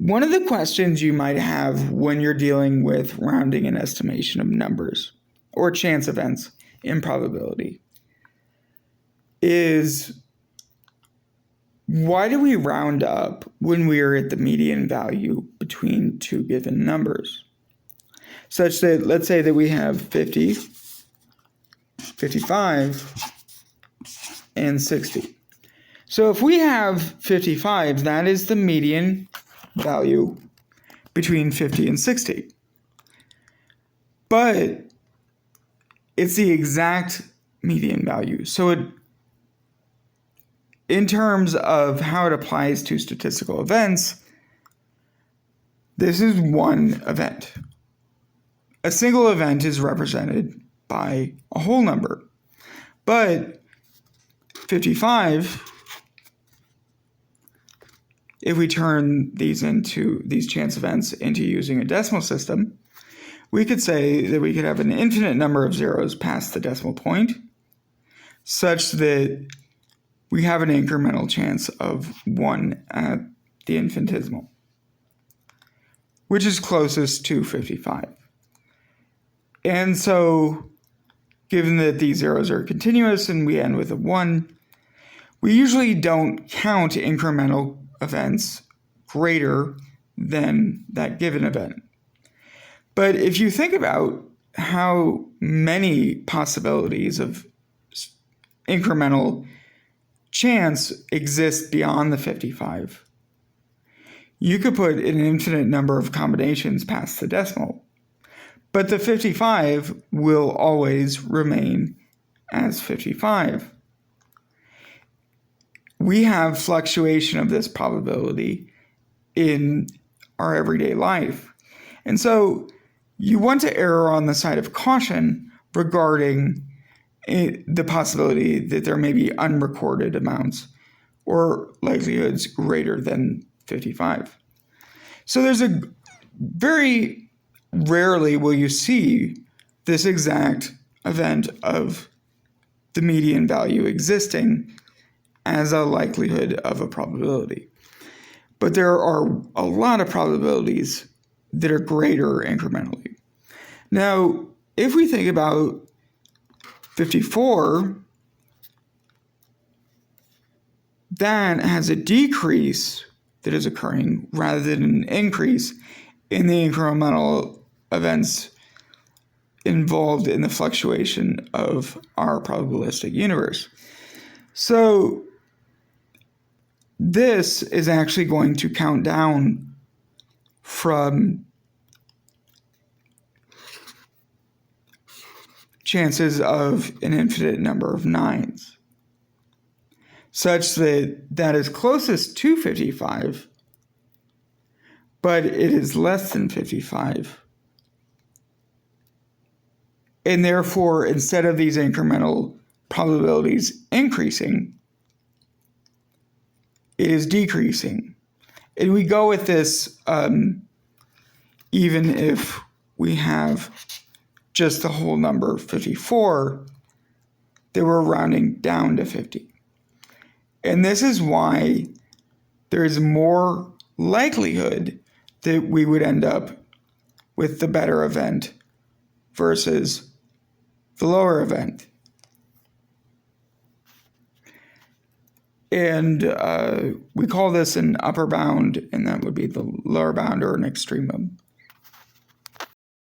one of the questions you might have when you're dealing with rounding and estimation of numbers or chance events in probability is, why do we round up when we are at the median value between two given numbers? Such that, let's say that we have 50, 55, and 60. So if we have 55, that is the median value between 50 and 60. But it's the exact median value. So in terms of how it applies to statistical events, this is one event. A single event is represented by a whole number. But 55, if we turn these chance events into using a decimal system, we could say that we could have an infinite number of zeros past the decimal point, such that we have an incremental chance of 1 at the infinitesimal, which is closest to 55. And so, given that these zeros are continuous and we end with a 1, we usually don't count incremental events greater than that given event. But if you think about how many possibilities of incremental chance exist beyond the 55, you could put an infinite number of combinations past the decimal. But the 55 will always remain as 55. We have fluctuation of this probability in our everyday life. And so you want to err on the side of caution regarding the possibility that there may be unrecorded amounts or likelihoods greater than 55. So there's very rarely will you see this exact event of the median value existing as a likelihood of a probability. But there are a lot of probabilities that are greater incrementally. Now, if we think about 54, that has a decrease that is occurring rather than an increase in the incremental events involved in the fluctuation of our probabilistic universe. So this is actually going to count down from chances of an infinite number of 9s, such that that is closest to 55, but it is less than 55. And therefore, instead of these incremental probabilities increasing, it is decreasing. And we go with this even if we have just the whole number 54, that we're rounding down to 50. And this is why there is more likelihood that we would end up with the better event versus the lower event. And we call this an upper bound, and that would be the lower bound or an extremum.